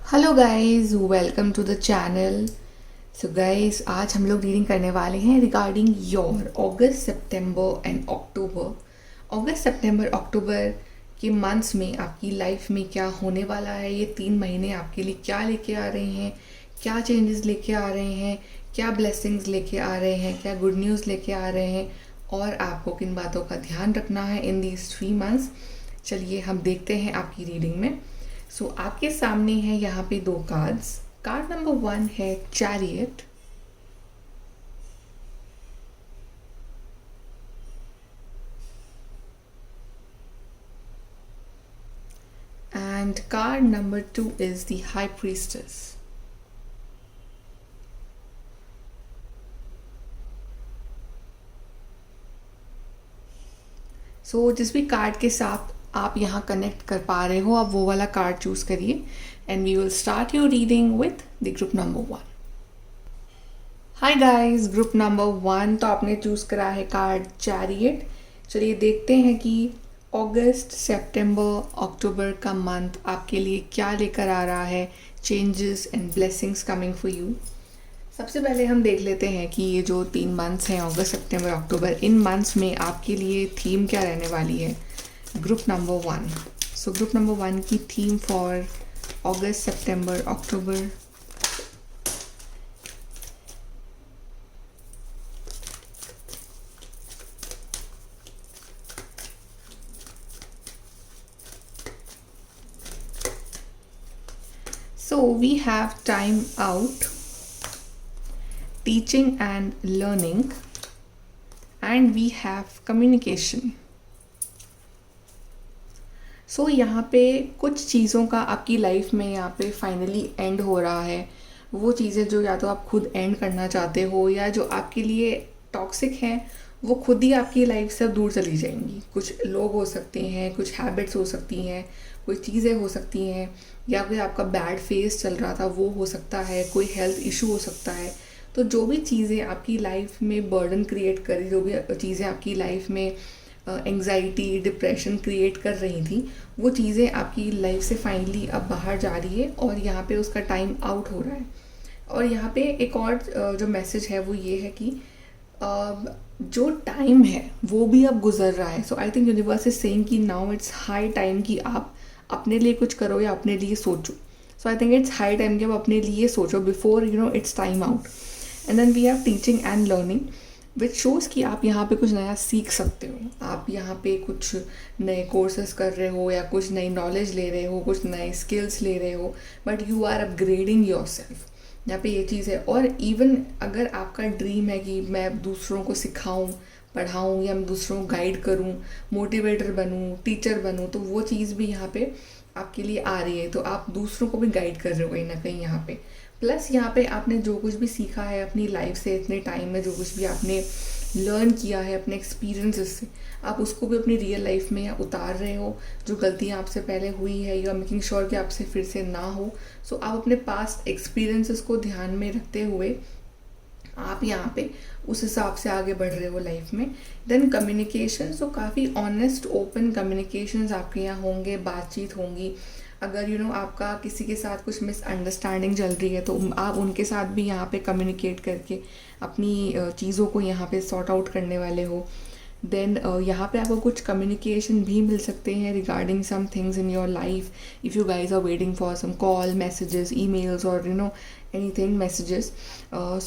Hello guys, welcome to the channel. So guys, आज हम लोग रीडिंग करने वाले हैं regarding your August September and October. अगस्त सितंबर अक्टूबर के मंथ्स में आपकी लाइफ में क्या होने वाला है, ये 3 महीने आपके लिए क्या लेके आ रहे हैं, क्या चेंजेस लेके आ रहे हैं, क्या ब्लेसिंग्स लेके आ रहे हैं, क्या गुड न्यूज़ लेके आ रहे हैं और आपको किन बातों का ध्यान रखना है इन दीज 3 मंथ्स। चलिए हम देखते हैं आपकी रीडिंग में। आपके सामने है यहाँ पे 2 कार्ड्स। कार्ड नंबर 1 है chariot and card number 2 is the high priestess. जिस भी कार्ड के साथ आप यहाँ कनेक्ट कर पा रहे हो, आप वो वाला कार्ड चूज करिए and we will start your reading with the group number 1। Hi guys, group number 1 तो आपने चूज करा है कार्ड चैरियट। चलिए देखते हैं कि अगस्त सितंबर अक्टूबर का मंथ आपके लिए क्या लेकर आ रहा है, changes and blessings coming for you. सबसे पहले हम देख लेते हैं कि ये जो 3 मंथ्स हैं, अगस्त सितंबर अक्टूबर, इन मंथ्स में आपके लिए थीम क्या रहने वाली है ग्रुप नंबर 1। ग्रुप नंबर 1 की theme for August September October. We have time out, teaching and learning, and we have communication. यहाँ पे कुछ चीज़ों का आपकी लाइफ में यहाँ पे फाइनली एंड हो रहा है। वो चीज़ें जो या तो आप खुद एंड करना चाहते हो या जो आपके लिए टॉक्सिक हैं, वो खुद ही आपकी लाइफ से दूर चली जाएंगी। कुछ लोग हो सकते हैं, कुछ हैबिट्स हो सकती हैं, कोई चीज़ें हो सकती हैं, या कोई आपका बैड फेस चल रहा था वो हो सकता है, कोई हेल्थ इशू हो सकता है। तो जो भी चीज़ें आपकी लाइफ में बर्डन क्रिएट करी, जो भी चीज़ें आपकी लाइफ में एंग्जाइटी डिप्रेशन क्रिएट कर रही थी, वो चीज़ें आपकी लाइफ से फाइनली अब बाहर जा रही है और यहाँ पे उसका टाइम आउट हो रहा है। और यहाँ पे एक और जो मैसेज है वो ये है कि जो टाइम है वो भी अब गुजर रहा है। I think universe is saying कि नाउ इट्स हाई टाइम कि आप अपने लिए कुछ करो या अपने लिए सोचो। I think it's high time कि आप अपने लिए सोचो before it's time out. And then we have teaching and learning which shows कि आप यहाँ पे कुछ नया सीख सकते हो। आप यहाँ पे कुछ नए कोर्सेज कर रहे हो या कुछ नई नॉलेज ले रहे हो, कुछ नए स्किल्स ले रहे हो, but you are upgrading yourself. यहाँ पे ये चीज़ है। और इवन अगर आपका ड्रीम है कि मैं दूसरों को सिखाऊं, पढ़ाऊं या मैं दूसरों को गाइड करूं, मोटिवेटर बनूं, टीचर बनूं, तो वो चीज़ भी यहाँ पे आपके लिए आ रही है। तो आप दूसरों को भी गाइड कर रहे हो कहीं ना कहीं यहाँ पे। प्लस यहाँ पे आपने जो कुछ भी सीखा है अपनी लाइफ से इतने टाइम में, जो कुछ भी आपने लर्न किया है अपने एक्सपीरियंसेस से, आप उसको भी अपनी रियल लाइफ में उतार रहे हो। जो गलतियाँ आपसे पहले हुई है यू आर मेकिंग श्योर कि आपसे फिर से ना हो। आप अपने पास्ट एक्सपीरियंसेस को ध्यान में रखते हुए आप यहाँ पे उस हिसाब से आगे बढ़ रहे हो लाइफ में। देन कम्युनिकेशन, काफ़ी ऑनेस्ट ओपन कम्युनिकेशंस आपके यहाँ होंगे, बातचीत होंगी। अगर आपका किसी के साथ कुछ मिसअंडरस्टैंडिंग चल रही है तो आप उनके साथ भी यहाँ पे कम्युनिकेट करके अपनी चीज़ों को यहाँ पे सॉर्ट आउट करने वाले हो। देन यहाँ पे आपको कुछ कम्युनिकेशन भी मिल सकते हैं regarding some things in your life, if you guys are waiting for some call, messages, emails और एनीथिंग मैसेजेस।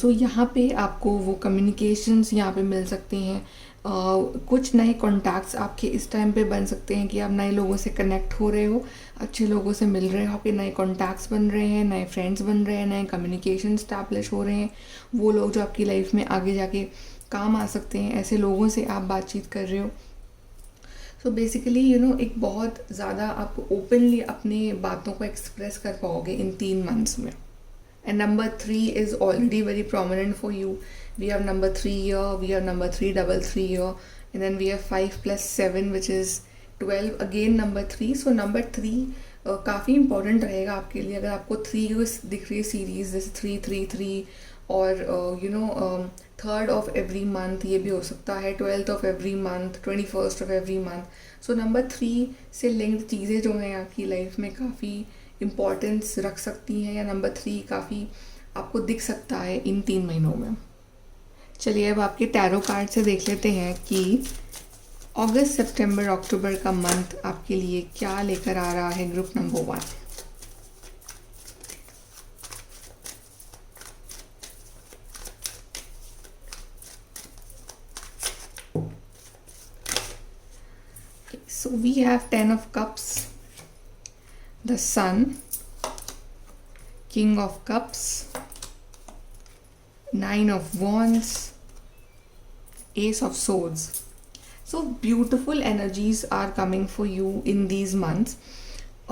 यहाँ पे आपको वो कम्युनिकेशंस यहाँ पे मिल सकते हैं। कुछ नए कॉन्टैक्ट्स आपके इस टाइम पे बन सकते हैं कि आप नए लोगों से कनेक्ट हो रहे हो, अच्छे लोगों से मिल रहे हो, आपके नए कॉन्टैक्ट्स बन रहे हैं, नए फ्रेंड्स बन रहे हैं, नए कम्युनिकेशन स्टैब्लिश हो रहे हैं। वो लोग जो आपकी लाइफ में आगे जाके काम आ सकते हैं, ऐसे लोगों से आप बातचीत कर रहे हो। बेसिकली एक बहुत ज़्यादा आप ओपनली अपने बातों को एक्सप्रेस कर पाओगे इन 3 मंथ्स में। And number 3 is already very prominent for you. We have number 3 here, we have number 333 here, and then we have 5 plus 7 which is 12, again number 3. Number 3 काफ़ी इंपॉर्टेंट रहेगा आपके लिए। अगर आपको 3 दिख रही है सीरीज जैसे 333 और 3rd ऑफ एवरी मंथ, ये भी हो सकता है 12th of every month, 21st of every month. Number 3 से लिंक्ड चीज़ें जो हैं आपकी लाइफ में काफ़ी इम्पोर्टेंस रख सकती हैं, या नंबर 3 काफ़ी आपको दिख सकता है इन 3 महीनों में। चलिए अब आपके टैरो कार्ड से देख लेते हैं कि अगस्त सितंबर अक्टूबर का मंथ आपके लिए क्या लेकर आ रहा है group number 1। So we have 10 of cups, the sun, king of cups, 9 of wands, ace of swords. So beautiful energies are coming for you in these months,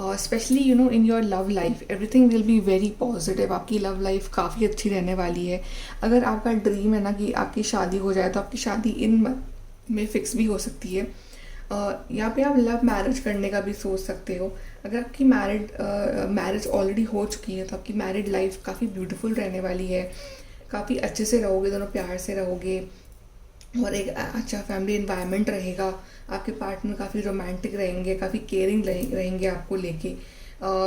especially in your love life. Everything will be very positive. आपकी love life काफ़ी अच्छी रहने वाली है। अगर आपका dream है ना कि आपकी शादी हो जाए, तो आपकी शादी इन में फिक्स भी हो सकती है। यहाँ पे आप लव मैरिज करने का भी सोच सकते हो। अगर आपकी मैरिज ऑलरेडी हो चुकी है, तो आपकी मैरिड लाइफ काफ़ी ब्यूटीफुल रहने वाली है। काफ़ी अच्छे से रहोगे, दोनों प्यार से रहोगे और एक अच्छा फैमिली एनवायरनमेंट रहेगा। आपके पार्टनर काफ़ी रोमांटिक रहेंगे, काफ़ी केयरिंग रहेंगे आपको लेके।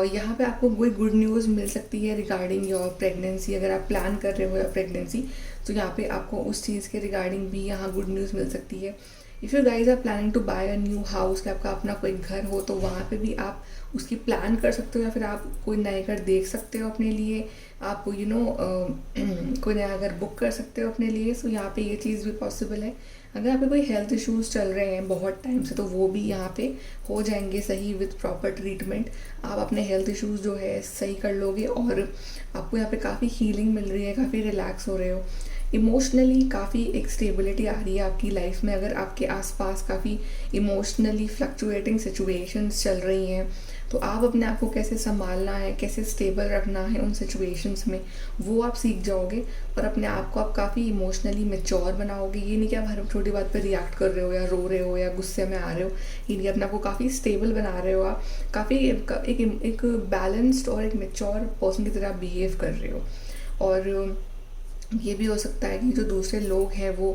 यहाँ पे आपको कोई गुड न्यूज़ मिल सकती है रिगार्डिंग योर प्रेगनेंसी। अगर आप प्लान कर रहे हो या प्रेगनेंसी, तो यहाँ पे आपको उस चीज़ के रिगार्डिंग भी यहाँ गुड न्यूज़ मिल सकती है। If you guys are planning to buy a new house, कि आपका अपना कोई घर हो, तो वहाँ पे भी आप उसकी प्लान कर सकते हो, या फिर आप कोई नए घर देख सकते हो अपने लिए। आप कोई नया घर बुक कर सकते हो अपने लिए। सो यहाँ पे ये चीज़ भी पॉसिबल है। अगर आपके कोई हेल्थ इश्यूज़ चल रहे हैं बहुत टाइम से, तो वो भी यहाँ पे हो जाएंगे सही विद प्रॉपर ट्रीटमेंट। आप अपने हेल्थ इश्यूज़ जो है सही कर लोगे, और आपको यहाँ पे काफ़ी हीलिंग मिल रही है, काफ़ी रिलैक्स हो रहे हो। इमोशनली काफ़ी एक स्टेबिलिटी आ रही है आपकी लाइफ में। अगर आपके आसपास काफ़ी इमोशनली फ्लक्चुएटिंग सिचुएशंस चल रही हैं, तो आप अपने आप को कैसे संभालना है, कैसे स्टेबल रखना है उन सिचुएशंस में, वो आप सीख जाओगे। और अपने आप को आप काफ़ी इमोशनली मैच्योर बनाओगे। ये नहीं कि आप हर छोटी बात पर रिएक्ट कर रहे हो, या रो रहे हो, या गुस्से में आ रहे हो। ये नहीं, अपने आप को काफ़ी स्टेबल बना रहे हो। आप काफ़ी एक बैलेंस्ड और एक मैच्योर पर्सन की तरह बिहेव कर रहे हो। और ये भी हो सकता है कि जो दूसरे लोग हैं वो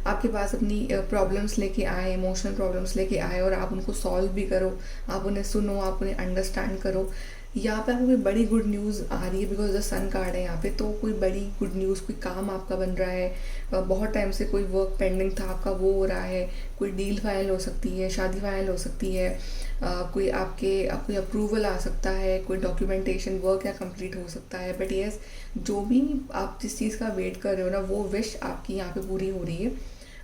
आपके पास अपनी प्रॉब्लम्स लेके आए, इमोशनल प्रॉब्लम्स लेके आए, और आप उनको सॉल्व भी करो, आप उन्हें सुनो, आप उन्हें अंडरस्टैंड करो। यहाँ पे आपको कोई बड़ी गुड न्यूज़ आ रही है, बिकॉज द सन कार्ड है यहाँ पे। तो कोई बड़ी गुड न्यूज़, कोई काम आपका बन रहा है, बहुत टाइम से कोई वर्क पेंडिंग था आपका, वो हो रहा है। कोई डील फाइनल हो सकती है, शादी फाइनल हो सकती है, कोई आपको अप्रूवल आ सकता है, कोई डॉक्यूमेंटेशन वर्क या कंप्लीट हो सकता है। बट येस, जो भी आप जिस चीज़ का वेट कर रहे हो ना, वो विश आपकी यहाँ पे पूरी हो रही है।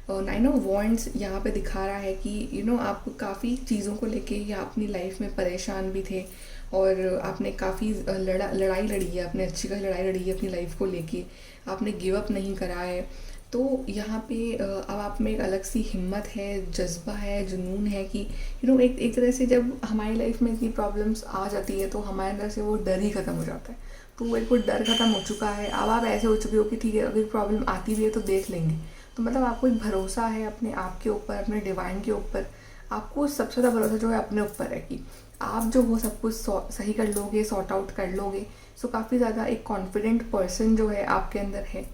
9 ऑफ वॉन्ड्स यहाँ पे दिखा रहा है कि आप काफ़ी चीज़ों को लेके या अपनी लाइफ में परेशान भी थे, और आपने काफ़ी लड़ाई लड़ी है, आपने अच्छी खासी लड़ाई लड़ी है अपनी लाइफ को लेके। आपने गिव अप नहीं करा है। तो यहाँ पे अब आप में एक अलग सी हिम्मत है, जज्बा है, जुनून है कि एक तरह से जब हमारी लाइफ में इतनी प्रॉब्लम्स आ जाती है, तो हमारे अंदर से वो डर ही ख़त्म हो जाता है। तो वो एक वो डर ख़त्म हो चुका है। अब आप ऐसे हो चुके हो कि ठीक है, अगर प्रॉब्लम आती भी है तो देख लेंगे। तो मतलब आपको एक भरोसा है अपने आप के ऊपर, अपने डिवाइन के ऊपर। आपको सबसे ज़्यादा भरोसा जो है अपने ऊपर है कि आप जो वो सब कुछ सही कर लोगे, सॉर्ट आउट कर लोगे। सो काफ़ी ज़्यादा एक कॉन्फिडेंट पर्सन जो है आपके अंदर है।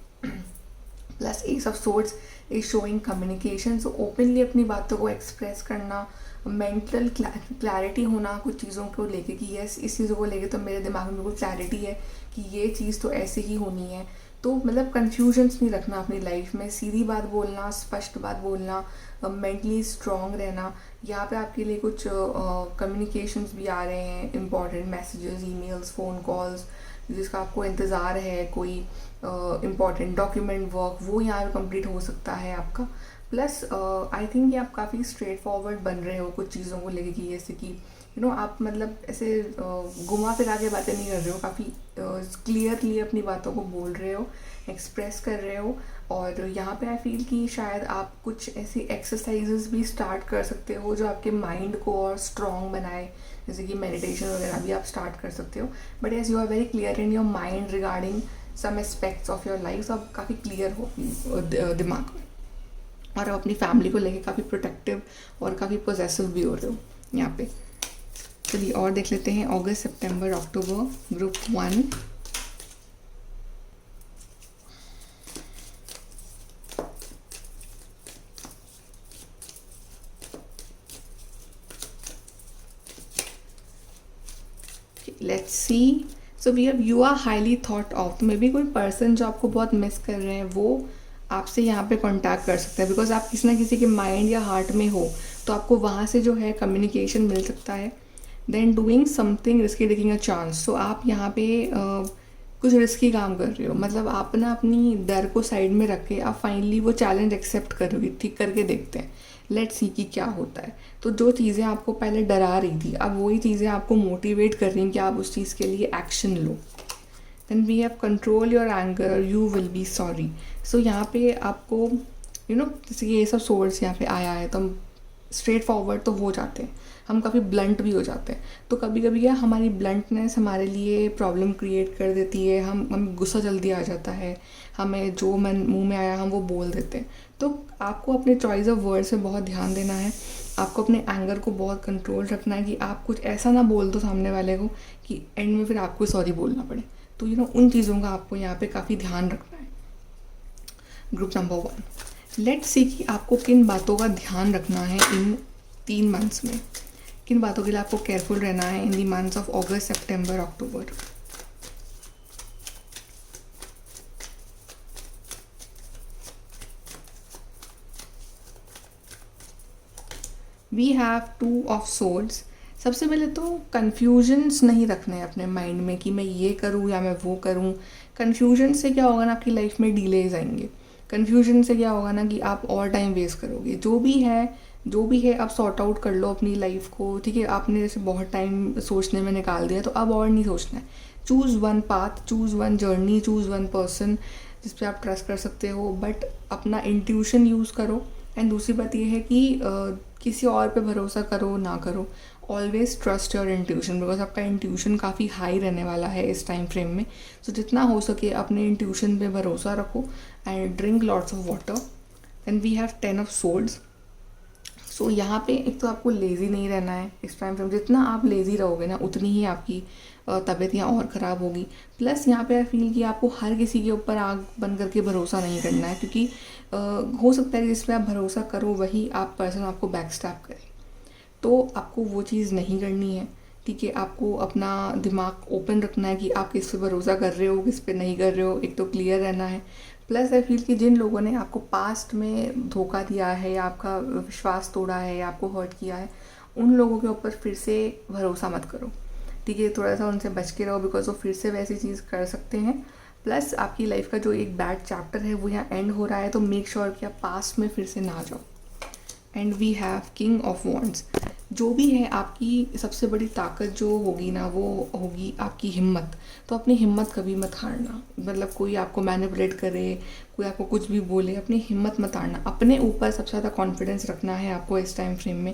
Plus S of swords is showing communication. So openly अपनी बातों को एक्सप्रेस करना, मेंटल क्लैरिटी होना कुछ चीज़ों को लेके कि यस, इस चीज़ों को लेके तो मेरे दिमाग में बिल्कुल क्लैरिटी है कि ये चीज़ तो ऐसे ही होनी है। तो मतलब कन्फ्यूजन्स नहीं रखना अपनी लाइफ में, सीधी बात बोलना, स्पष्ट बात बोलना, मेंटली स्ट्रॉन्ग रहना। यहाँ पे आपके लिए कुछ कम्युनिकेशंस भी आ रहे हैं, important messages, emails, phone calls, जिसका आपको इंतज़ार है। कोई इम्पॉर्टेंट डॉक्यूमेंट वर्क वो यहाँ पे कंप्लीट हो सकता है आपका। प्लस आई थिंक कि आप काफ़ी स्ट्रेट फॉरवर्ड बन रहे हो कुछ चीज़ों को लेके कि जैसे कि आप मतलब ऐसे घुमा फिरा के बातें नहीं कर रहे हो, काफ़ी क्लियरली अपनी बातों को बोल रहे हो, एक्सप्रेस कर रहे हो। और यहाँ पे आई फील कि शायद आप कुछ ऐसी एक्सरसाइजेस भी स्टार्ट कर सकते हो जो आपके माइंड को और स्ट्रॉन्ग बनाए, जैसे कि मेडिटेशन वगैरह भी आप स्टार्ट कर सकते हो। But as you are very clear in your mind regarding some aspects of your life, आप काफ़ी क्लियर हो दिमाग में, और आप अपनी फैमिली को लेके काफ़ी प्रोटेक्टिव और काफ़ी पोजेसिव भी हो रहे हो यहाँ पे। चलिए और देख लेते हैं अगस्त सितंबर अक्टूबर group 1। Let's see, so we have you are highly thought of. तो मे बी कोई पर्सन जो आपको बहुत मिस कर रहे हैं वो आपसे यहाँ पे कांटेक्ट कर सकता है, बिकॉज आप किसी ना किसी के माइंड या हार्ट में हो, तो आपको वहाँ से जो है कम्युनिकेशन मिल सकता है। Then doing something risky, taking a chance. तो आप यहाँ पे कुछ रिस्की काम कर रहे हो, मतलब आप ना अपनी डर को साइड में रख के आप फाइनली वो चैलेंज एक्सेप्ट करोगे, ठीक करके देखते हैं, लेट्स सी कि क्या होता है। तो जो चीज़ें आपको पहले डरा रही थी, अब वही चीज़ें आपको मोटिवेट कर रही हैं कि आप उस चीज़ के लिए एक्शन लो। Then we have control your anger, you will be sorry. So यहाँ पे आपको जैसे कि ये सब सोर्स यहाँ पे आया है, तो हम स्ट्रेट फॉरवर्ड तो हो जाते हैं, हम काफ़ी ब्लंट भी हो जाते हैं। तो कभी कभी क्या हमारी ब्लंटनेस हमारे लिए प्रॉब्लम क्रिएट कर देती है, हम गुस्सा जल्दी आ जाता है, हमें जो मन मुंह में आया हम वो बोल देते हैं। तो आपको अपने चॉइस ऑफ वर्ड्स में बहुत ध्यान देना है, आपको अपने एंगर को बहुत कंट्रोल रखना है कि आप कुछ ऐसा ना बोल दो सामने वाले को कि एंड में फिर आपको सॉरी बोलना पड़े। तो उन चीज़ों का आपको यहाँ पे काफ़ी ध्यान रखना है। ग्रुप नंबर 1, लेट्स सी कि आपको किन बातों का ध्यान रखना है इन 3 मंथ्स में, किन बातों के लिए आपको केयरफुल रहना है in the months of August, September, October. We have 2 of swords. सबसे पहले तो कन्फ्यूजन्स नहीं रखने हैं अपने माइंड में कि मैं ये करूँ या मैं वो करूँ। कन्फ्यूजन से क्या होगा ना, आपकी लाइफ में डिलेज आएंगे। कन्फ्यूजन से क्या होगा ना कि आप और टाइम वेस्ट करोगे। जो भी है आप सॉर्ट आउट कर लो अपनी लाइफ को, ठीक है। आपने जैसे बहुत टाइम सोचने में निकाल दिया, तो अब और नहीं सोचना है। Choose one path, choose one journey, choose one person जिस पे आप ट्रस्ट कर सकते हो, बट अपना इंट्यूशन यूज़ करो। एंड दूसरी बात ये है कि किसी और पे भरोसा करो ना करो, always trust your intuition, because आपका इंट्यूशन काफ़ी हाई रहने वाला है इस टाइम फ्रेम में। सो जितना हो सके अपने इंट्यूशन पे भरोसा रखो and drink lots of water. Then we have 10 of swords. So यहाँ पे एक तो आपको लेज़ी नहीं रहना है इस टाइम फ्रेम। जितना आप लेज़ी रहोगे ना, उतनी ही आपकी तबीयत यहाँ और ख़राब होगी। प्लस यहाँ पे आई फील कि आपको हर किसी के ऊपर आग बन करके भरोसा नहीं करना है, क्योंकि हो सकता है जिस पे आप भरोसा करो वही आप पर्सन आपको बैक स्टैप करे। तो आपको वो चीज़ नहीं करनी है, ठीक है। आपको अपना दिमाग ओपन रखना है कि आप किस पे भरोसा कर रहे हो, किस पे नहीं कर रहे हो, एक तो क्लियर रहना है। प्लस आई फील कि जिन लोगों ने आपको पास्ट में धोखा दिया है या आपका विश्वास तोड़ा है या आपको हर्ट किया है, उन लोगों के ऊपर फिर से भरोसा मत करो, ठीक है। थोड़ा सा उनसे बच के रहो, बिकॉज वो फिर से वैसी चीज़ कर सकते हैं। प्लस आपकी लाइफ का जो एक बैड चैप्टर है वो यहाँ एंड हो रहा है, तो मेक श्योर कि आप पास्ट में फिर से ना जाओ। And we have king of wands. जो भी है आपकी सबसे बड़ी ताकत जो होगी ना, वो होगी आपकी हिम्मत। तो अपनी हिम्मत कभी मत हारना, मतलब कोई आपको मैनिपुलेट करे, कोई आपको कुछ भी बोले, अपनी हिम्मत मत हारना। अपने ऊपर सबसे ज़्यादा कॉन्फिडेंस रखना है आपको इस टाइम फ्रेम में।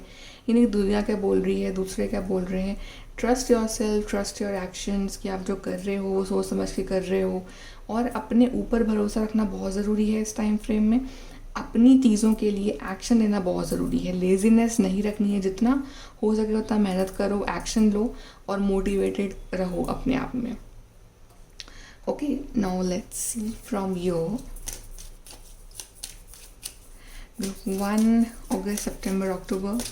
यानी दुनिया क्या बोल रही है, दूसरे क्या बोल रहे हैं, trust your self, trust your actions कि आप जो कर रहे हो वो सोच समझ के कर रहे हो। और अपने ऊपर भरोसा रखना बहुत ज़रूरी है इस टाइम फ्रेम में। अपनी चीज़ों के लिए एक्शन लेना बहुत ज़रूरी है, लेज़ीनेस नहीं रखनी है। जितना हो सके उतना मेहनत करो, एक्शन लो और मोटिवेटेड रहो अपने आप में। Okay, now let's see from your 1 अगस्त, सितंबर, अक्टूबर।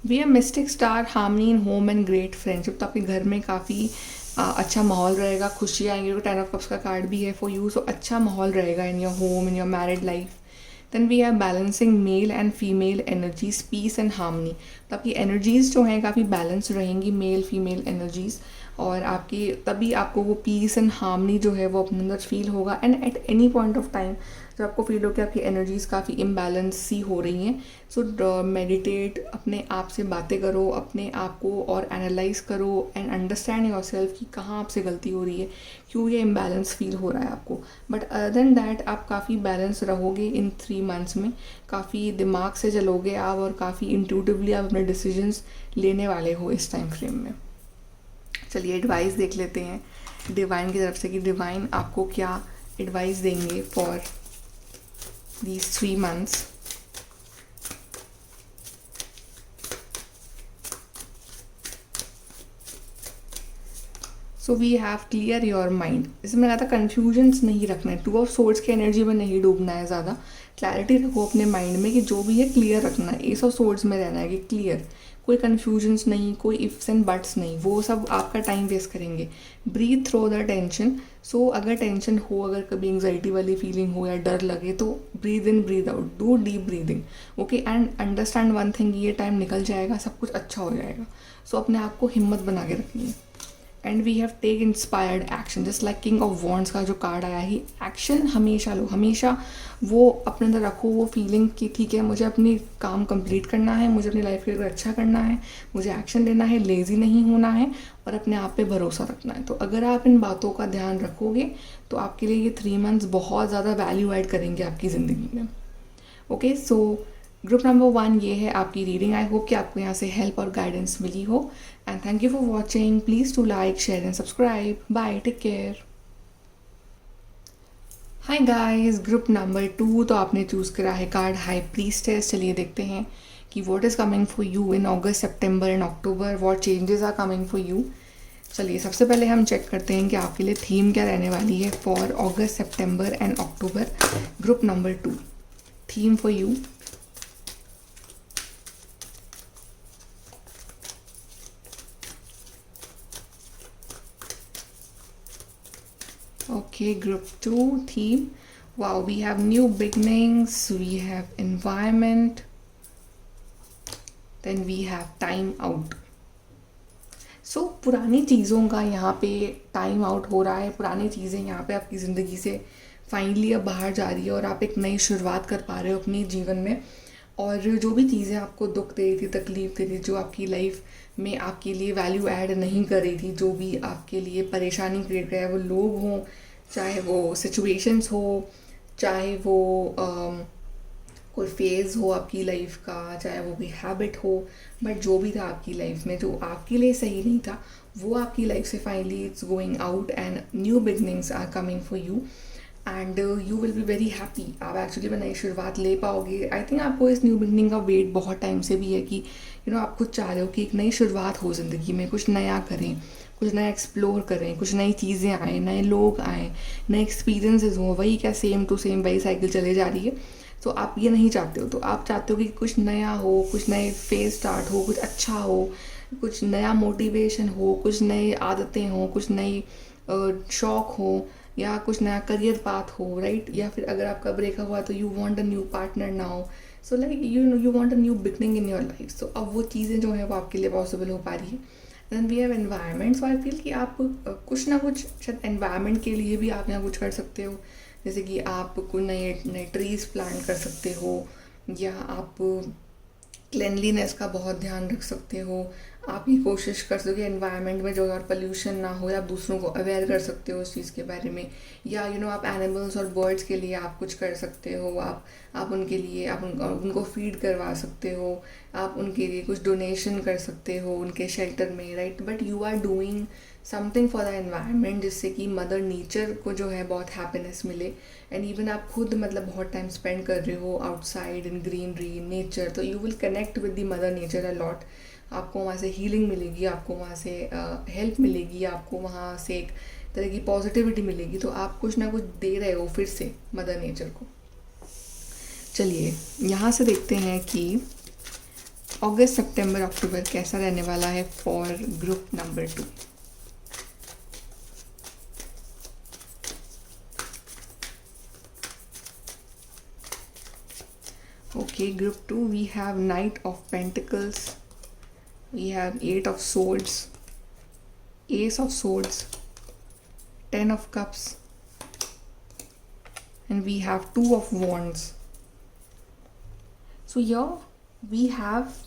We are mystic star, harmony in home and great friendship. तो आपके घर में काफ़ी अच्छा माहौल रहेगा, खुशियाँ आएंगी। 10 ऑफ कप्स का कार्ड भी है फॉर यू, सो अच्छा माहौल रहेगा in your home, in your married life. Then we are balancing male and female energies, peace and harmony. तो आपकी एनर्जीज जो हैं काफ़ी बैलेंस रहेंगी, मेल फीमेल एनर्जीज, और आपकी तभी आपको वो पीस एंड हार्मनी जो है वो अपने अंदर फील होगा। And at any point of time जब आपको फील हो कि आपकी एनर्जीज काफ़ी इम्बैलेंस सी हो रही हैं, सो मेडिटेट, अपने आप से बातें करो, अपने आप को और एनालाइज करो एंड अंडरस्टैंड योर सेल्फ कि कहाँ आपसे गलती हो रही है, क्यों ये इम्बैलेंस फील हो रहा है आपको। बट अदर देन दैट आप काफ़ी बैलेंस रहोगे इन 3 मंथ्स में, काफ़ी दिमाग से चलोगे आप और काफ़ी इंट्यूटिवली आप अपने डिसीजंस लेने वाले हो इस टाइम फ्रेम में। चलिए एडवाइस देख लेते हैं डिवाइन की तरफ से कि डिवाइन आपको क्या एडवाइस देंगे for these 3 months. So we have clear your mind. जैसे मैंने कहा था कन्फ्यूजन्स नहीं रखना है, 2 ऑफ सोर्ड्स की एनर्जी में नहीं डूबना है ज़्यादा। क्लैरिटी रखो अपने माइंड में कि जो भी है क्लियर रखना है, एस ऑफ सोर्ड्स में रहना है कि क्लियर, कोई कन्फ्यूजन्स नहीं, कोई इफ्स एंड बट्स नहीं, वो सब आपका टाइम वेस्ट करेंगे। Breathe through the tension. So अगर टेंशन हो, अगर कभी एंग्जाइटी वाली फीलिंग हो या डर लगे तो breathe in breathe out, do deep breathing, okay, and understand one thing, ये टाइम निकल जाएगा, सब कुछ अच्छा हो जाएगा। सो अपने आप को हिम्मत बना के रखनी है। And we have take inspired action, just like king of wands का जो कार्ड आया ही, एक्शन हमेशा लो, हमेशा वो अपने अंदर रखो, वो फीलिंग कि ठीक है मुझे अपनी काम कंप्लीट करना है, मुझे अपनी लाइफ के लिए अच्छा करना है, मुझे एक्शन लेना है, लेज़ी नहीं होना है और अपने आप पे भरोसा रखना है। तो अगर आप इन बातों का ध्यान रखोगे तो आपके लिए ये 3 मंथ्स बहुत ज़्यादा वैल्यू ऐड करेंगे आपकी ज़िंदगी में। ओके, सो ग्रुप नंबर 1 ये है आपकी रीडिंग। आई होप कि आपको यहाँ से हेल्प और गाइडेंस मिली हो। And thank you for watching. Please to like, share and subscribe. Bye, take care. Hi guys, group number 2 तो आपने चूज़ करा है कार्ड हाई प्रीस्टेस। चलिए देखते हैं कि what is coming for you in अगस्त, सितंबर एंड अक्टूबर, what changes are coming for you. चलिए सबसे पहले हम चेक करते हैं कि आपके लिए थीम क्या रहने वाली है for August, September and October. Group number 2 theme for you. Okay, group 2 theme. Wow, we have new beginnings, we have environment, then we have time out. So पुरानी चीज़ों का यहाँ पे टाइम आउट हो रहा है, पुरानी चीज़ें यहाँ पे आपकी ज़िंदगी से फाइनली अब बाहर जा रही है और आप एक नई शुरुआत कर पा रहे हो अपने जीवन में। और जो भी चीज़ें आपको दुख दे रही थी, तकलीफ़ दे रही थी, जो आपकी लाइफ में आपके लिए वैल्यू ऐड नहीं कर रही थी, जो भी आपके लिए परेशानी क्रिएट कर रहा है, वो लोग हों, चाहे वो सिचुएशंस हो, चाहे वो कोई फेज़ हो आपकी लाइफ का, चाहे वो कोई हैबिट हो, बट जो भी था आपकी लाइफ में जो आपके लिए सही नहीं था, वो आपकी लाइफ से finally it's going out and new beginnings are coming for you and you will be very happy. आप एक्चुअली में नई शुरुआत ले पाओगे। आई थिंक आपको इस न्यू बिगनिंग का वेट बहुत टाइम से भी है कि आप खुद चाह रहे हो कि एक नई शुरुआत हो ज़िंदगी में, कुछ नया करें, कुछ नया एक्सप्लोर करें, कुछ नई चीज़ें आएँ, नए लोग आएँ, नए एक्सपीरियंसेस हों। वही क्या सेम टू सेम वही साइकिल चले जा रही है। तो आप ये नहीं चाहते हो, तो आप चाहते हो कि कुछ नया हो, कुछ नए फेज स्टार्ट हो, कुछ अच्छा हो, कुछ नया मोटिवेशन हो, कुछ नई आदतें हो, कुछ नई शौक हो, या कुछ नया करियर पाथ हो, राइट। या फिर अगर आपका ब्रेकअप हुआ तो you want a new partner now. So like you want a new beginning in your life. So अब वो चीज़ें जो है वो आपके लिए पॉसिबल हो पा रही है। Then we have environment. So I feel कि आप कुछ ना कुछ शायद एनवायरनमेंट के लिए भी आप यहाँ कुछ कर सकते हो। जैसे कि आप कोई नए नए ट्रीज़ प्लांट कर सकते हो, या आप क्लिनलीनेस का बहुत ध्यान रख सकते हो। आप ये कोशिश कर सकते हो कि एनवायरनमेंट में जो और पोल्यूशन ना हो, या आप दूसरों को अवेयर कर सकते हो उस चीज़ के बारे में। या आप एनिमल्स और बर्ड्स के लिए आप कुछ कर सकते हो। आप उनके लिए उनको फीड करवा सकते हो, आप उनके लिए कुछ डोनेशन कर सकते हो उनके शेल्टर में, right. But you are doing something for the environment, जिससे कि मदर नेचर को जो है बहुत हैप्पीनेस मिले। एंड इवन आप खुद बहुत टाइम स्पेंड कर रहे हो आउटसाइड इन ग्रीनरी, नेचर, तो you will connect with the mother nature a lot. आपको वहाँ से हीलिंग मिलेगी, आपको वहाँ से हेल्प मिलेगी, आपको वहाँ से एक तरह की पॉजिटिविटी मिलेगी। तो आप कुछ ना कुछ दे रहे हो फिर से मदर नेचर को। चलिए यहाँ से देखते हैं कि अगस्त, सितंबर, अक्टूबर कैसा रहने वाला है for group number 2। Okay, group 2 we have Knight of Pentacles, we have 8 of Swords, Ace of Swords, 10 of Cups, and we have 2 of Wands. So here we have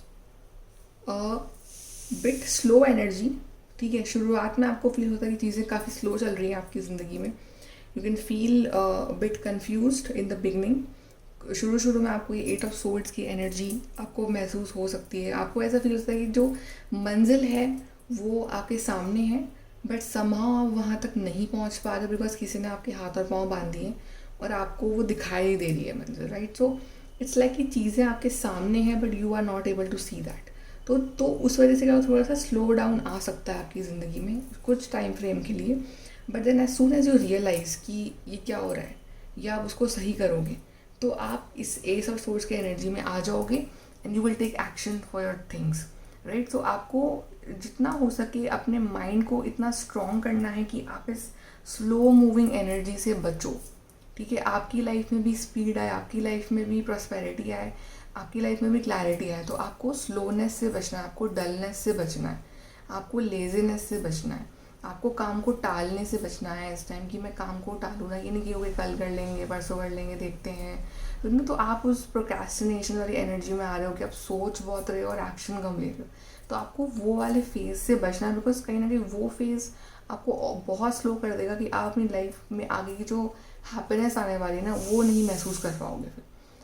a bit slow energy. ठीक है, शुरुआत में आपको feel होता है कि चीज़ें काफ़ी स्लो चल रही हैं आपकी ज़िंदगी में। You can feel bit confused in the beginning. शुरू में आपको ये 8 ऑफ सोर्ड्स की एनर्जी आपको महसूस हो सकती है। आपको ऐसा फील होता है कि जो मंजिल है वो आपके सामने है, बट समहाउ आप वहाँ तक नहीं पहुँच पा रहे बिकॉज किसी ने आपके हाथ और पाँव बांध दिए और आपको वो दिखाई नहीं दे रही है मंजिल, राइट। सो इट्स लाइक कि चीज़ें आपके सामने हैं but you are not able to see that. तो उस वजह से क्या थोड़ा सा स्लो डाउन आ सकता है आपकी ज़िंदगी में कुछ टाइम फ्रेम के लिए। But then as soon as you realise कि ये क्या हो रहा है, या आप उसको सही करोगे, तो आप इस एस ऑफ सोर्स के एनर्जी में आ जाओगे and you will take action for your things, right. तो आपको जितना हो सके अपने माइंड को इतना स्ट्रॉन्ग करना है कि आप इस स्लो मूविंग एनर्जी से बचो, ठीक है। आपकी लाइफ में भी स्पीड आए, आपकी लाइफ में भी प्रॉस्पेरिटी आए, आपकी लाइफ में भी क्लैरिटी आए, तो आपको स्लोनेस से बचना है, आपको डलनेस से बचना है, आपको लेजीनेस से बचना है, आपको काम को टालने से बचना है इस टाइम कि मैं काम को टालूंगा, ये नहीं कि ओके कल कर लेंगे, परसों कर लेंगे, देखते हैं। तो आप उस प्रोक्रेस्टिनेशन वाली एनर्जी में आ रहे हो कि आप सोच बहुत रहे हो और एक्शन कम ले रहे हो। तो आपको वो वाले फेज़ से बचना है, बिकॉज कहीं ना कहीं वो फेज़ आपको बहुत स्लो कर देगा कि आप अपनी लाइफ में आगे की जो हैप्पीनेस आने वाली है ना वो नहीं महसूस कर पाओगे फिर,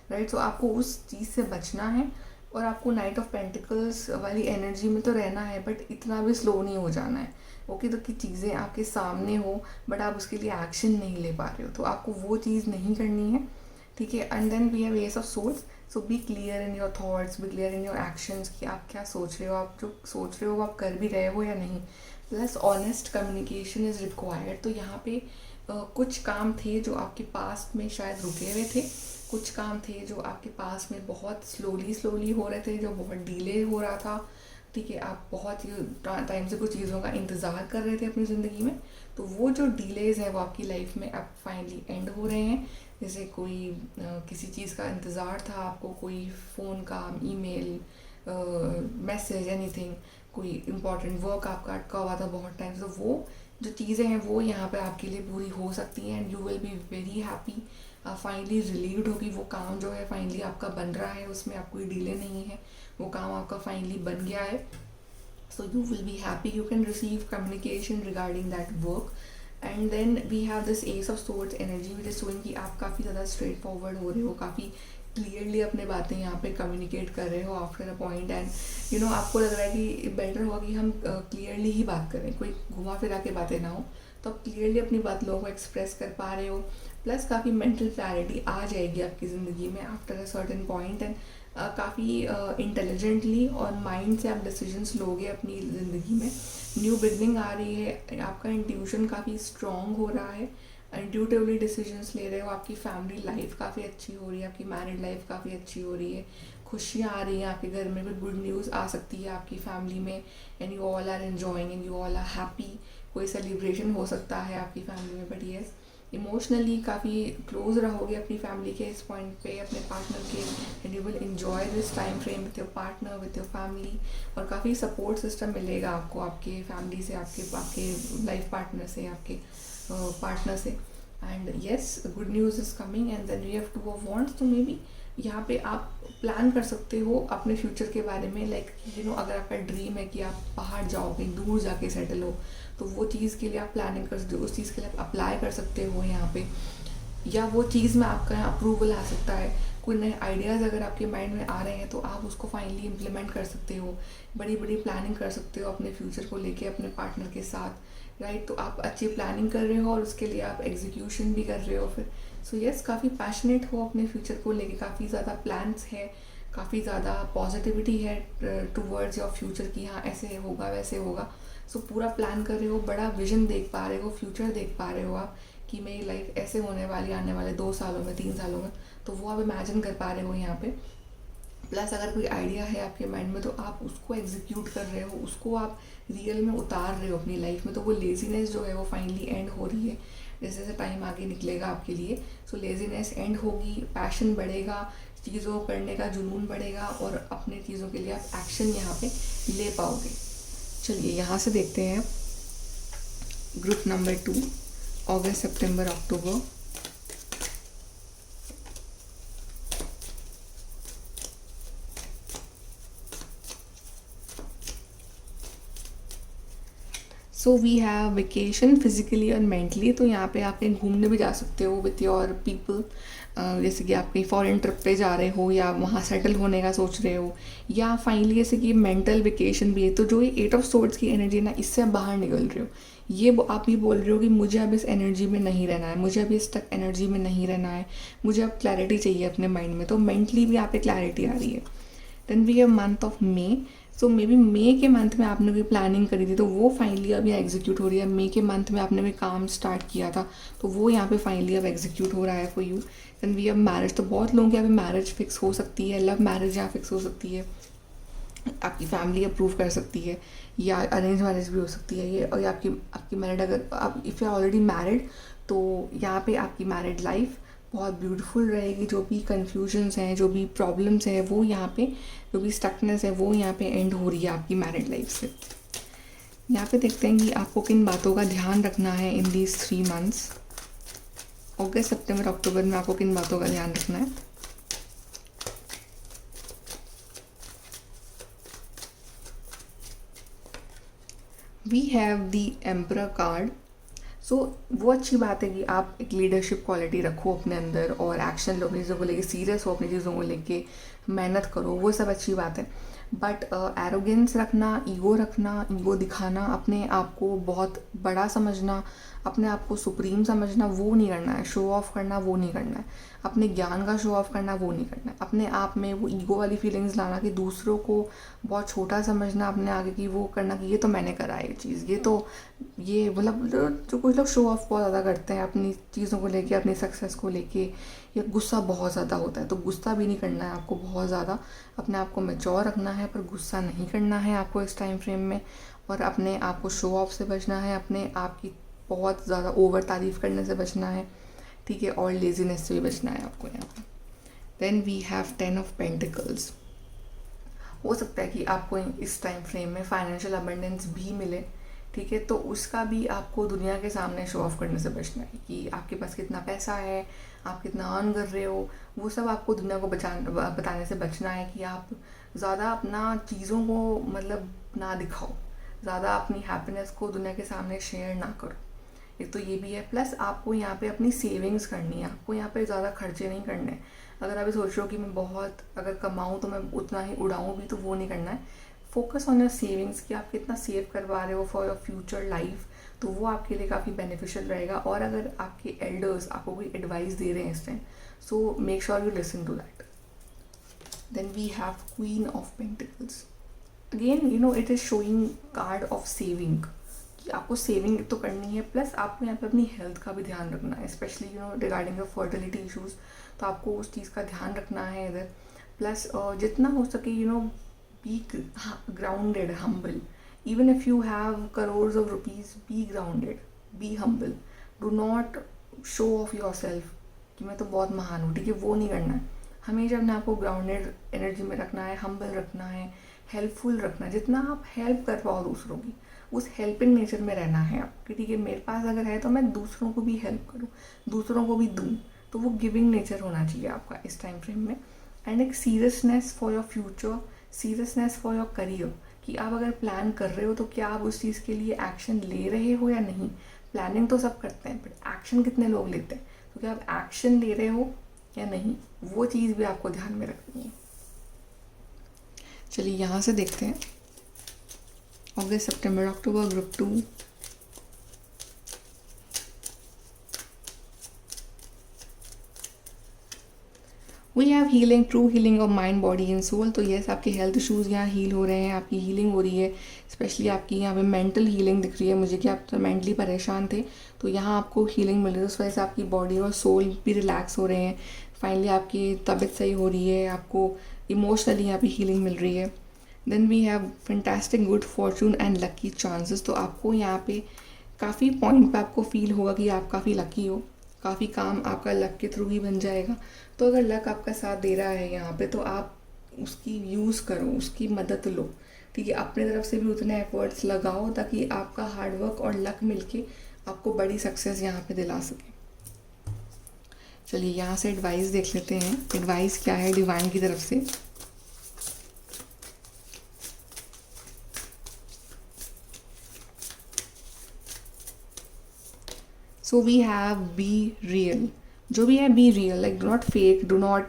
राइट। तो आपको उस चीज़ से बचना है और आपको नाइट ऑफ पेंटिकल्स वाली एनर्जी में तो रहना है, बट इतना भी स्लो नहीं हो जाना है, ओके। तो कि चीज़ें आपके सामने हो बट आप उसके लिए एक्शन नहीं ले पा रहे हो, तो आपको वो चीज़ नहीं करनी है, ठीक है। And then we have ace of swords, so be clear in your thoughts, be clear in your actions कि आप क्या सोच रहे हो, आप जो सोच रहे हो आप कर भी रहे हो या नहीं। Plus honest communication is required. तो यहाँ पे कुछ काम थे जो आपके पास्ट में शायद रुके हुए थे, कुछ काम थे जो आपके पास में बहुत स्लोली हो रहे थे, जो बहुत डिले हो रहा था, ठीक है। आप बहुत ही टाइम से कुछ चीज़ों का इंतज़ार कर रहे थे अपनी ज़िंदगी में, तो वो जो डिलेज़ हैं वो आपकी लाइफ में अब फाइनली एंड हो रहे हैं। जैसे कोई किसी चीज़ का इंतज़ार था आपको, कोई फ़ोन का, ईमेल, मैसेज, एनीथिंग, कोई इम्पॉर्टेंट वर्क आपका अटका हुआ था बहुत टाइम से, तो वो जो चीज़ें हैं वो यहाँ पे आपके लिए पूरी हो सकती हैं and you will be very happy. Finally relieved होगी, वो काम जो है फाइनली आपका बन रहा है, उसमें आप कोई डिले नहीं है, वो काम आपका फाइनली बन गया है। So you will be happy, you can receive communication regarding that work. And then we have this ace of swords energy which is showing कि आप काफ़ी ज़्यादा स्ट्रेट फॉरवर्ड हो रहे हो, काफ़ी क्लियरली अपने बातें यहाँ पे कम्युनिकेट कर रहे हो आफ्टर अ पॉइंट, एंड आपको लग रहा है कि बेटर होगा कि हम क्लियरली ही बात करें, कोई घुमा फिरा के बातें ना हो, तो आप क्लियरली अपनी बात लोगों को एक्सप्रेस कर पा रहे हो। प्लस काफ़ी मेंटल क्लैरिटी आ जाएगी आपकी ज़िंदगी में after a certain point, and काफ़ी इंटेलिजेंटली और माइंड से आप डिसीजंस लोगे अपनी ज़िंदगी में। न्यू बिगनिंग आ रही है, आपका इंट्यूशन काफ़ी स्ट्रॉन्ग हो रहा है, इंट्यूटिवली डिसीजंस ले रहे हो, आपकी फैमिली लाइफ काफ़ी अच्छी हो रही है, आपकी मैरिड लाइफ काफ़ी अच्छी हो रही है, खुशियाँ आ रही हैं आपके घर में, कोई गुड न्यूज़ आ सकती है आपकी फैमिली में, and you all are enjoying and you all are happy. कोई सेलिब्रेशन हो सकता है आपकी फैमिली में, बट येस इमोशनली काफ़ी क्लोज रहोगे अपनी फैमिली के इस पॉइंट पे, अपने पार्टनर के, and you will enjoy this time frame with your partner, with your family, और काफ़ी सपोर्ट सिस्टम मिलेगा आपको आपके फैमिली से, आपके लाइफ पार्टनर से, आपके पार्टनर से। And yes good news is coming. And then we have two of wands, तो मे बी यहाँ पे आप प्लान कर सकते हो अपने फ्यूचर के बारे में, लाइक अगर आपका ड्रीम है कि आप बाहर जाओ, कहीं दूर जाके सेटल हो, तो वो चीज़ के लिए आप प्लानिंग कर सकते हो, उस चीज़ के लिए आप अप्लाई कर सकते हो यहाँ पे, या वो चीज़ में आपका यहाँ अप्रूवल आ सकता है। कोई नए आइडियाज़ अगर आपके माइंड में आ रहे हैं तो आप उसको फाइनली इम्प्लीमेंट कर सकते हो, बड़ी बड़ी प्लानिंग कर सकते हो अपने फ्यूचर को लेके अपने पार्टनर के साथ, राइट। तो आप अच्छी प्लानिंग कर रहे हो और उसके लिए आप एग्जीक्यूशन भी कर रहे हो फिर। सो येस काफ़ी पैशनेट हो अपने फ्यूचर को लेके, काफ़ी ज़्यादा प्लान्स है, काफ़ी ज़्यादा पॉजिटिविटी है टूवर्ड्स योर फ्यूचर कि हाँ ऐसे होगा वैसे होगा। सो पूरा प्लान कर रहे हो, बड़ा विजन देख पा रहे हो, फ्यूचर देख पा रहे हो आप कि मेरी लाइफ ऐसे होने वाली आने वाले 2 सालों में, 3 सालों में, तो वो आप इमेजिन कर पा रहे हो यहाँ पे। प्लस अगर कोई आइडिया है आपके माइंड में तो आप उसको एग्जीक्यूट कर रहे हो, उसको आप रियल में उतार रहे हो अपनी लाइफ में, तो वो लेजीनेस जो है वो फाइनली एंड हो रही है जैसे जैसे टाइम आगे निकलेगा आपके लिए। सो लेजीनेस एंड होगी, पैशन बढ़ेगा, चीज़ों करने का जुनून बढ़ेगा, और अपने चीज़ों के लिए आप एक्शन यहाँ पे ले पाओगे। चलिए यहाँ से देखते हैं ग्रुप नंबर 2, अगस्त, सितंबर, अक्टूबर। So we have vacation physically और मेंटली। तो यहाँ पे आप कहीं घूमने भी जा सकते हो विथ योर पीपल, जैसे कि आप कहीं फॉरेन ट्रिप पे जा रहे हो या वहाँ सेटल होने का सोच रहे हो, या फाइनली जैसे कि मेंटल वेकेशन भी है। तो जो ये 8 ऑफ सोर्ड्स की एनर्जी ना, इससे आप बाहर निकल रहे हो, ये आप ये बोल रहे हो कि मुझे अब इस एनर्जी में नहीं रहना है, मुझे अब इस तक एनर्जी में नहीं रहना है, मुझे अब क्लैरिटी चाहिए अपने माइंड में। तो मेंटली भी यहाँ पे क्लैरिटी आ रही है। Then we have month of May. So maybe मई के मंथ में आपने कोई प्लानिंग करी थी तो वो फाइनली अब यहाँ एग्जीक्यूट हो रही है। मई के मंथ में आपने कोई काम स्टार्ट किया था तो वो यहाँ पे फाइनली अब एग्जीक्यूट हो रहा है for you. Then we have marriage, तो बहुत लोगों के यहाँ पे मैरिज फिक्स हो सकती है, लव मैरिज यहाँ फिक्स हो सकती है, आपकी फैमिली अप्रूव कर सकती है, या अरेंज मैरिज भी हो सकती है ये। और आपकी आपकी मैरिड, अगर आप इफ़ यू ऑलरेडी मैरिड तो यहाँ पे आपकी मैरिड लाइफ बहुत ब्यूटीफुल रहेगी। जो भी कन्फ्यूजन्स हैं, जो भी प्रॉब्लम्स हैं, वो यहाँ पे, जो भी स्टकनेस है वो यहाँ पे एंड हो रही है आपकी मैरिड लाइफ से। यहाँ पे देखते हैं कि आपको किन बातों का ध्यान रखना है इन दीज 3 मंथ्स। अगस्त, सितंबर, अक्टूबर में आपको किन बातों का ध्यान रखना है। We have the emperor card. So वो अच्छी बात है कि आप एक लीडरशिप क्वालिटी रखो अपने अंदर और एक्शन लो, अपनी चीज़ों को लेके सीरियस हो, अपनी चीज़ों को लेके मेहनत करो, वो सब अच्छी बात है। बट एरोगेंस रखना, ईगो दिखाना, अपने आप को बहुत बड़ा समझना, अपने आप को सुप्रीम समझना, वो नहीं करना है। शो ऑफ करना वो नहीं करना है। अपने ज्ञान का शो ऑफ करना वो नहीं करना है। अपने आप में वो ईगो वाली फीलिंग्स लाना कि दूसरों को बहुत छोटा समझना अपने आगे, की वो करना कि ये तो मैंने करा है ये चीज़, ये मतलब जो कुछ लोग शो ऑफ बहुत ज़्यादा करते हैं अपनी चीज़ों को लेके, अपनी सक्सेस को लेके, या गुस्सा बहुत ज़्यादा होता है, तो गुस्सा भी नहीं करना है आपको बहुत ज़्यादा। अपने आप को मैच्योर रखना है पर गुस्सा नहीं करना है आपको इस टाइम फ्रेम में। और अपने आप को शो ऑफ से बचना है, अपने आप की बहुत ज़्यादा ओवर तारीफ़ करने से बचना है, ठीक है, और लेजीनेस से भी बचना है आपको यहाँ पे। Then we have 10 of pentacles. हो सकता है कि आपको इस टाइम फ्रेम में फाइनेंशियल अबंडेंस भी मिले, ठीक है, तो उसका भी आपको दुनिया के सामने शो ऑफ करने से बचना है कि आपके पास कितना पैसा है, आप कितना अर्न कर रहे हो। वो सब आपको दुनिया को बताने से बचना है कि आप ज़्यादा अपना चीज़ों को मतलब ना दिखाओ, ज़्यादा अपनी हैप्पीनेस को दुनिया के सामने शेयर ना करो। एक तो ये भी है, प्लस आपको यहाँ पे अपनी सेविंग्स करनी है, आपको यहाँ पे ज़्यादा खर्चे नहीं करने हैं। अगर आप सोच रहे हो कि मैं बहुत अगर कमाऊँ तो मैं उतना ही उड़ाऊँ भी, तो वो नहीं करना है। फोकस ऑन योर सेविंग्स कि आप कितना सेव करवा रहे हो फॉर योर फ्यूचर लाइफ, तो वो आपके लिए काफ़ी बेनिफिशियल रहेगा। और अगर आपके एल्डर्स आपको कोई एडवाइस दे रहे हैं इस time, so make sure you listen to that. Then we have queen of pentacles. Again it is showing card of saving कि आपको सेविंग तो करनी है, प्लस आपको यहाँ पे अपनी हेल्थ का भी ध्यान रखना है, specially regarding your fertility issues, तो आपको उस चीज़ का ध्यान रखना है इधर। प्लस जितना हो सके be grounded, humble. Even if you have crores of rupees, be grounded, be humble. Do not show off yourself कि मैं तो बहुत महान हूँ, ठीक है, वो नहीं करना है। हमेशा अपने आप को ग्राउंडेड एनर्जी में रखना है, हम्बल रखना है, हेल्पफुल रखना है। जितना आप हेल्प कर पाओ दूसरों की, उस हेल्पिंग नेचर में रहना है आपके, ठीक है। मेरे पास अगर है तो मैं दूसरों को भी हेल्प करूँ, दूसरों को भी दूँ, तो वो गिविंग नेचर होना चाहिए आपका इस टाइम फ्रेम में। एंड एक seriousness for your future, seriousness for your career, कि आप अगर प्लान कर रहे हो तो क्या आप उस चीज़ के लिए एक्शन ले रहे हो या नहीं। प्लानिंग तो सब करते हैं, बट एक्शन कितने लोग लेते हैं, तो क्या आप एक्शन ले रहे हो या नहीं, वो चीज़ भी आपको ध्यान में रखनी है। चलिए यहाँ से देखते हैं अगस्त, सितंबर, अक्टूबर, group 2। We have healing, true healing of mind, body and soul. तो यस, आपके हेल्थ इशूज़ यहाँ हील हो रहे हैं, आपकी हीलिंग हो रही है। स्पेशली आपकी यहाँ पे मेंटल हीलिंग दिख रही है मुझे कि आप तो मेंटली परेशान थे, तो यहाँ आपको हीलिंग मिल रही है। उस वजह से आपकी बॉडी और सोल भी रिलैक्स हो रहे हैं। फाइनली आपकी तबीयत सही हो रही है, आपको इमोशनली यहाँ पे हीलिंग मिल रही है। Then we have fantastic good fortune and lucky chances. तो आपको यहाँ पे काफ़ी पॉइंट पे आपको फील होगा कि आप काफ़ी लकी हो, काफ़ी काम आपका लक के थ्रू ही बन जाएगा। तो अगर लक आपका साथ दे रहा है यहाँ पे, तो आप उसकी यूज़ करो, उसकी मदद लो, ठीक है। अपने तरफ से भी उतने एफर्ट्स लगाओ ताकि आपका हार्डवर्क और लक मिलके आपको बड़ी सक्सेस यहाँ पे दिला सके। चलिए यहाँ से एडवाइस देख लेते हैं, एडवाइस क्या है डिवाइन की तरफ से। So we have be real. जो भी है be real, like do not fake, do not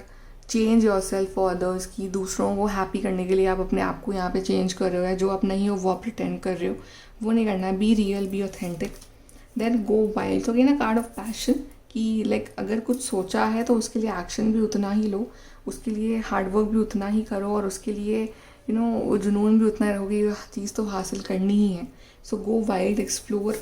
change yourself for others, कि दूसरों को हैप्पी करने के लिए आप अपने आप को यहाँ पे चेंज कर रहे हो, या जो आप नहीं हो वो आप प्रिटेंड कर रहे हो, वो नहीं करना है। Be real, be authentic, then go wild. तो ये ना कार्ड ऑफ पैशन कि लाइक अगर कुछ सोचा है तो उसके लिए एक्शन भी उतना ही लो, उसके लिए हार्डवर्क भी उतना ही करो, और उसके लिए वो जुनून भी उतना रहोगे, ये चीज़ तो हासिल करनी ही है। So go wild, explore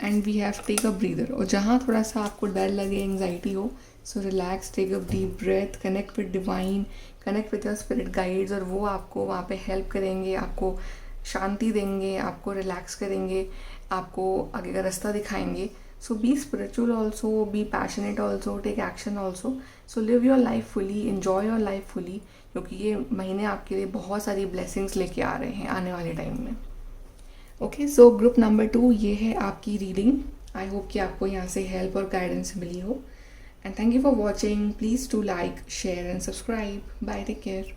and we have take a breather. और जहाँ थोड़ा सा आपको डर लगे, एंग्जाइटी हो, so relax, take a deep breath, connect with divine, connect with your spirit guides, और वो आपको वहाँ पे हेल्प करेंगे, आपको शांति देंगे, आपको रिलैक्स करेंगे, आपको आगे का रास्ता दिखाएंगे। So be spiritual also, be passionate also, take action also. So live your life fully, enjoy your life fully, क्योंकि ये महीने आपके लिए बहुत सारी ब्लेसिंग्स लेके आ रहे हैं आने वाले टाइम में। ओके, सो ग्रुप नंबर 2 ये है आपकी रीडिंग। आई होप कि आपको यहाँ से हेल्प और गाइडेंस मिली हो। And thank you for watching. Please to like, share and subscribe. Bye, take care.